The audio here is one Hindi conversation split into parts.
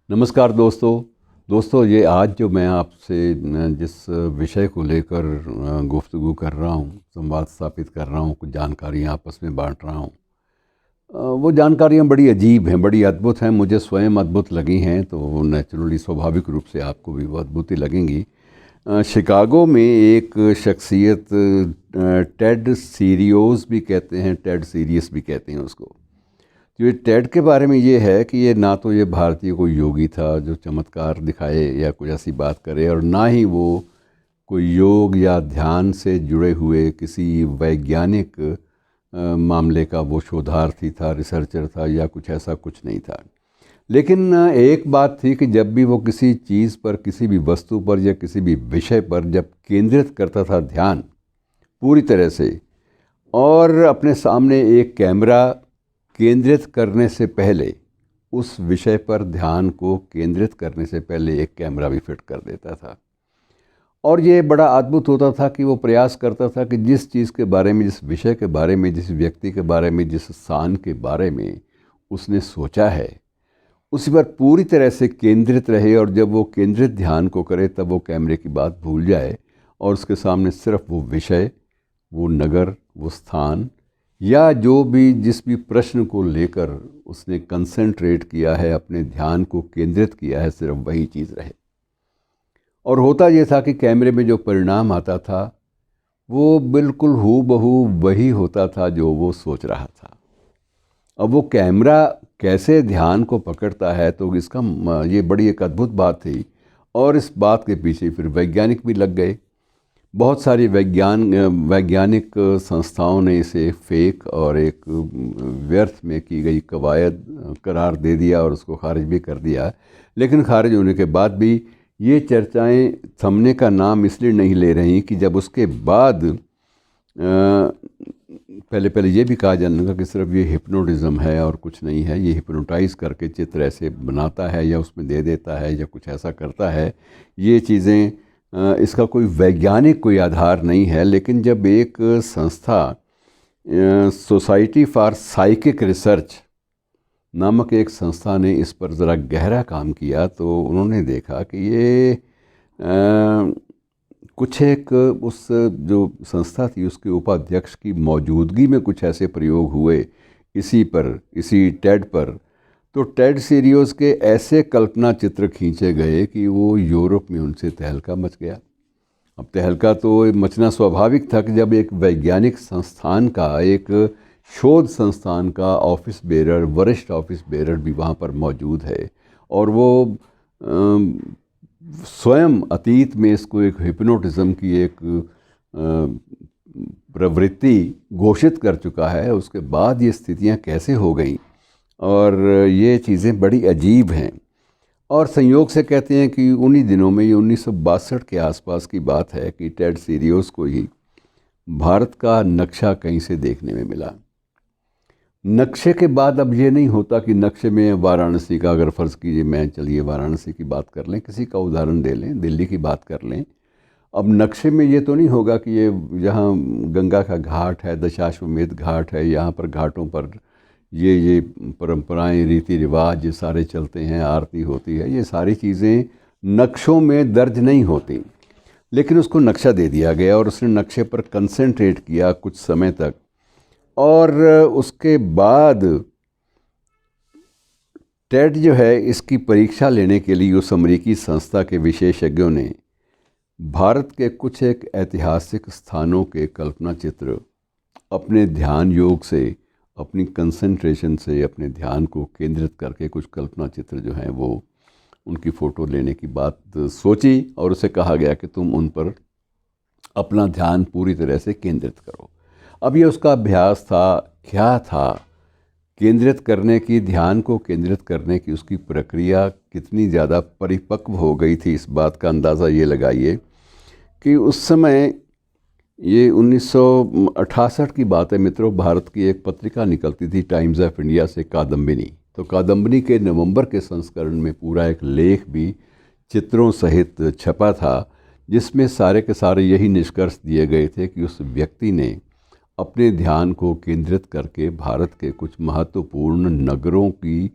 नमस्कार दोस्तों ये आज जो मैं आपसे जिस विषय को लेकर गुफ्तगू कर रहा हूँ, संवाद स्थापित कर रहा हूँ, कुछ जानकारियाँ आपस में बांट रहा हूँ। वो जानकारियाँ बड़ी अजीब हैं, बड़ी अद्भुत हैं, मुझे स्वयं अद्भुत लगी हैं, तो वो नेचुरली स्वाभाविक रूप से आपको भी वो अद्भुत ही लगेंगी। शिकागो में एक शख्सियत, टेड सीरियोस भी कहते हैं, टेड सीरियस भी कहते हैं उसको। तो ये टेड के बारे में ये है कि ये ना तो ये भारतीय कोई योगी था जो चमत्कार दिखाए या कुछ ऐसी बात करे, और ना ही वो कोई योग या ध्यान से जुड़े हुए किसी वैज्ञानिक मामले का वो शोधार्थी था, रिसर्चर था, या कुछ ऐसा कुछ नहीं था। लेकिन एक बात थी कि जब भी वो किसी चीज़ पर, किसी भी वस्तु पर या किसी भी विषय पर जब केंद्रित करता था ध्यान पूरी तरह से, और अपने सामने एक कैमरा केंद्रित करने से पहले, उस विषय पर ध्यान को केंद्रित करने से पहले एक कैमरा भी फिट कर देता था। और ये बड़ा अद्भुत होता था कि वो प्रयास करता था कि जिस चीज़ के बारे में, जिस विषय के बारे में, जिस व्यक्ति के बारे में, जिस स्थान के बारे में उसने सोचा है, उसी पर पूरी तरह से केंद्रित रहे, और जब वो केंद्रित ध्यान को करे तब वो कैमरे की बात भूल जाए और उसके सामने सिर्फ वो विषय, वो नगर, वो स्थान, या जो भी जिस भी प्रश्न को लेकर उसने कंसंट्रेट किया है, अपने ध्यान को केंद्रित किया है, सिर्फ वही चीज़ रहे। और होता ये था कि कैमरे में जो परिणाम आता था वो बिल्कुल हूबहू वही होता था जो वो सोच रहा था। अब वो कैमरा कैसे ध्यान को पकड़ता है, तो इसका ये बड़ी एक अद्भुत बात थी। और इस बात के पीछे फिर वैज्ञानिक भी लग गए। बहुत सारी वैज्ञानिक संस्थाओं ने इसे फेक और एक व्यर्थ में की गई कवायद करार दे दिया और उसको खारिज भी कर दिया। लेकिन खारिज होने के बाद भी ये चर्चाएं थमने का नाम इसलिए नहीं ले रही कि जब उसके बाद पहले पहले ये भी कहा जाने लगा कि सिर्फ ये हिप्नोटिज़म है और कुछ नहीं है, ये हिप्नोटाइज़ करके चित्र ऐसे बनाता है या उसमें दे देता है या कुछ ऐसा करता है। ये चीज़ें, इसका कोई वैज्ञानिक कोई आधार नहीं है। लेकिन जब एक संस्था, सोसाइटी फॉर साइकिक रिसर्च नामक एक संस्था ने इस पर ज़रा गहरा काम किया, तो उन्होंने देखा कि ये कुछ एक उस जो संस्था थी उसके उपाध्यक्ष की मौजूदगी में कुछ ऐसे प्रयोग हुए इसी टेड पर। तो टेड सीरियोस के ऐसे कल्पना चित्र खींचे गए कि वो यूरोप में उनसे तहलका मच गया। अब तहलका तो मचना स्वाभाविक था कि जब एक वैज्ञानिक संस्थान का, एक शोध संस्थान का ऑफिस बेरर, वरिष्ठ ऑफिस बेरर भी वहाँ पर मौजूद है, और वो स्वयं अतीत में इसको एक हिप्नोटिज़म की एक प्रवृत्ति घोषित कर चुका है, उसके बाद ये स्थितियाँ कैसे हो गई। और ये चीज़ें बड़ी अजीब हैं। और संयोग से कहते हैं कि उन्हीं दिनों में, ये 1962 के आसपास की बात है, कि टेड सीरियोस को ही भारत का नक्शा कहीं से देखने में मिला। नक्शे के बाद अब ये नहीं होता कि नक्शे में वाराणसी का, अगर फ़र्ज़ कीजिए मैं, चलिए वाराणसी की बात कर लें, किसी का उदाहरण दे लें, दिल्ली की बात कर लें। अब नक्शे में ये तो नहीं होगा कि ये यहाँ गंगा का घाट है, दशाश्वमेध घाट है, यहाँ पर घाटों पर ये परंपराएं, रीति रिवाज ये सारे चलते हैं, आरती होती है, ये सारी चीज़ें नक्शों में दर्ज नहीं होती। लेकिन उसको नक्शा दे दिया गया और उसने नक्शे पर कंसंट्रेट किया कुछ समय तक, और उसके बाद टेड जो है, इसकी परीक्षा लेने के लिए उस अमेरिकी संस्था के विशेषज्ञों ने भारत के कुछ एक ऐतिहासिक स्थानों के कल्पना चित्र अपने ध्यान योग से, अपनी कंसंट्रेशन से, अपने ध्यान को केंद्रित करके कुछ कल्पना चित्र जो हैं वो उनकी फ़ोटो लेने की बात सोची, और उसे कहा गया कि तुम उन पर अपना ध्यान पूरी तरह से केंद्रित करो। अब ये उसका अभ्यास था, क्या था केंद्रित करने की, ध्यान को केंद्रित करने की उसकी प्रक्रिया कितनी ज़्यादा परिपक्व हो गई थी, इस बात का अंदाज़ा ये लगाइए कि उस समय, ये 1968 की बात है मित्रों, भारत की एक पत्रिका निकलती थी टाइम्स ऑफ इंडिया से, कादम्बिनी। तो कादम्बिनी के नवंबर के संस्करण में पूरा एक लेख भी चित्रों सहित छपा था, जिसमें सारे के सारे यही निष्कर्ष दिए गए थे कि उस व्यक्ति ने अपने ध्यान को केंद्रित करके भारत के कुछ महत्वपूर्ण नगरों की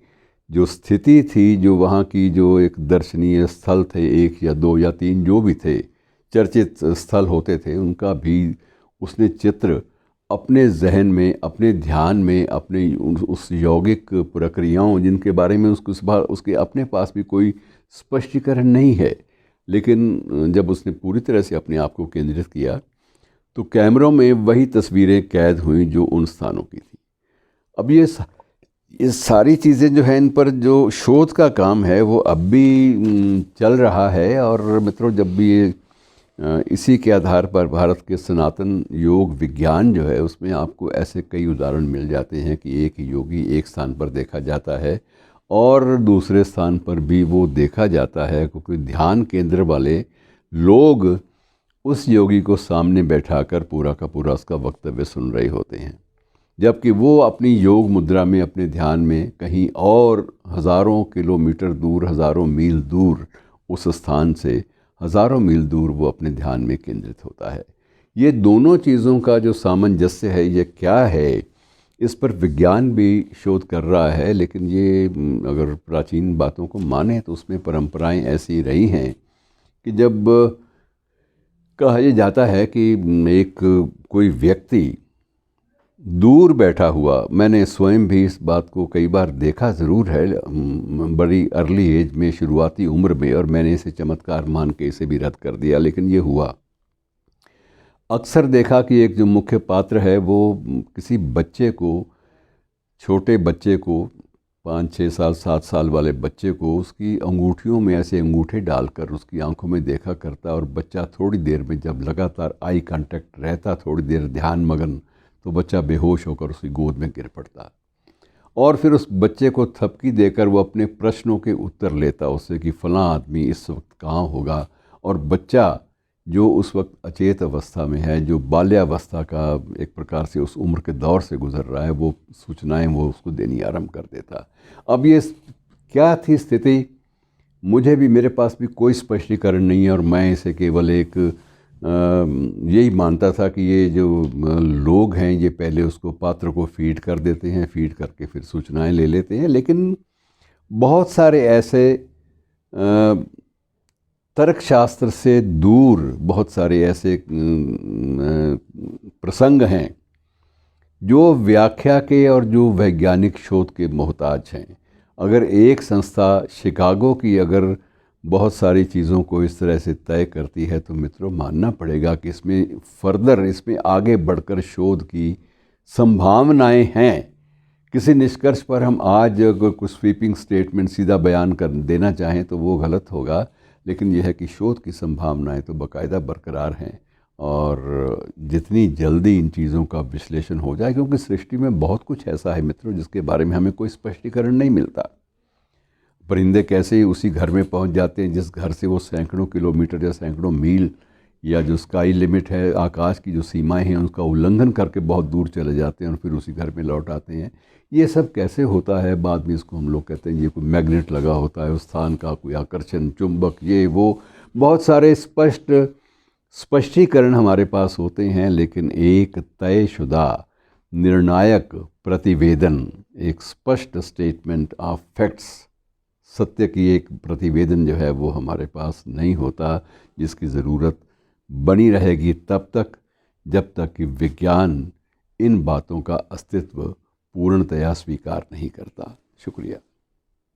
जो स्थिति थी, जो वहाँ की जो एक दर्शनीय स्थल थे, एक या दो या तीन जो भी थे चर्चित स्थल होते थे, उनका भी उसने चित्र अपने जहन में, अपने ध्यान में, अपने उस यौगिक प्रक्रियाओं जिनके बारे में उसके अपने पास भी कोई स्पष्टीकरण नहीं है, लेकिन जब उसने पूरी तरह से अपने आप को केंद्रित किया तो कैमरों में वही तस्वीरें कैद हुई जो उन स्थानों की थी। अब ये सारी चीज़ें जो हैं, इन पर जो शोध का काम है वो अब भी चल रहा है। और मित्रों, जब भी ये इसी के आधार पर भारत के सनातन योग विज्ञान जो है, उसमें आपको ऐसे कई उदाहरण मिल जाते हैं कि एक योगी एक स्थान पर देखा जाता है और दूसरे स्थान पर भी वो देखा जाता है, क्योंकि ध्यान केंद्र वाले लोग उस योगी को सामने बैठाकर पूरा का पूरा उसका वक्तव्य सुन रहे होते हैं, जबकि वो अपनी योग मुद्रा में, अपने ध्यान में कहीं और हज़ारों किलोमीटर दूर, हज़ारों मील दूर, उस स्थान से हज़ारों मील दूर वो अपने ध्यान में केंद्रित होता है। ये दोनों चीज़ों का जो सामंजस्य है, ये क्या है, इस पर विज्ञान भी शोध कर रहा है। लेकिन ये अगर प्राचीन बातों को माने तो उसमें परंपराएं ऐसी रही हैं कि जब कहा यह जाता है कि एक कोई व्यक्ति दूर बैठा हुआ, मैंने स्वयं भी इस बात को कई बार देखा ज़रूर है, बड़ी अर्ली एज में, शुरुआती उम्र में, और मैंने इसे चमत्कार मान के इसे भी रद्द कर दिया, लेकिन ये हुआ। अक्सर देखा कि एक जो मुख्य पात्र है वो किसी बच्चे को, छोटे बच्चे को, 5-6 साल 7 साल वाले बच्चे को उसकी अंगूठियों में ऐसे अंगूठे डालकर उसकी आंखों में देखा करता, और बच्चा थोड़ी देर में जब लगातार आई कांटेक्ट रहता, थोड़ी देर ध्यान मगन, तो बच्चा बेहोश होकर उसकी गोद में गिर पड़ता। और फिर उस बच्चे को थपकी देकर वो अपने प्रश्नों के उत्तर लेता उससे कि फ़लाँ आदमी इस वक्त कहाँ होगा। और बच्चा जो उस वक्त अचेत अवस्था में है, जो बाल्यावस्था का एक प्रकार से उस उम्र के दौर से गुज़र रहा है, वो सूचनाएं वो उसको देनी आरंभ कर देता। अब ये क्या थी स्थिति, मुझे भी, मेरे पास भी कोई स्पष्टीकरण नहीं है, और मैं इसे केवल एक यही मानता था कि ये जो लोग हैं, ये पहले उसको पात्र को फीड कर देते हैं, फीड करके फिर सूचनाएं ले लेते हैं। लेकिन बहुत सारे ऐसे तर्कशास्त्र से दूर बहुत सारे ऐसे प्रसंग हैं जो व्याख्या के और जो वैज्ञानिक शोध के मोहताज हैं। अगर एक संस्था शिकागो की अगर बहुत सारी चीज़ों को इस तरह से तय करती है, तो मित्रों मानना पड़ेगा कि इसमें फर्दर, इसमें आगे बढ़कर शोध की संभावनाएं हैं। किसी निष्कर्ष पर हम आज अगर कुछ स्वीपिंग स्टेटमेंट सीधा बयान कर देना चाहें तो वो गलत होगा, लेकिन यह है कि शोध की संभावनाएं तो बाकायदा बरकरार हैं, और जितनी जल्दी इन चीज़ों का विश्लेषण हो जाए, क्योंकि सृष्टि में बहुत कुछ ऐसा है मित्रों जिसके बारे में हमें कोई स्पष्टीकरण नहीं मिलता। परिंदे कैसे उसी घर में पहुंच जाते हैं जिस घर से वो सैकड़ों किलोमीटर या सैकड़ों मील, या जो स्काई लिमिट है, आकाश की जो सीमाएं हैं, उसका उल्लंघन करके बहुत दूर चले जाते हैं और फिर उसी घर में लौट आते हैं। ये सब कैसे होता है, बाद में इसको हम लोग कहते हैं ये कोई मैग्नेट लगा होता है उस स्थान का, कोई आकर्षण, चुंबक, ये वो, बहुत सारे स्पष्टीकरण हमारे पास होते हैं। लेकिन एक तयशुदा निर्णायक प्रतिवेदन, एक स्पष्ट स्टेटमेंट ऑफ फैक्ट्स, सत्य की एक प्रतिवेदन जो है वो हमारे पास नहीं होता, जिसकी ज़रूरत बनी रहेगी तब तक जब तक कि विज्ञान इन बातों का अस्तित्व पूर्णतया स्वीकार नहीं करता। शुक्रिया।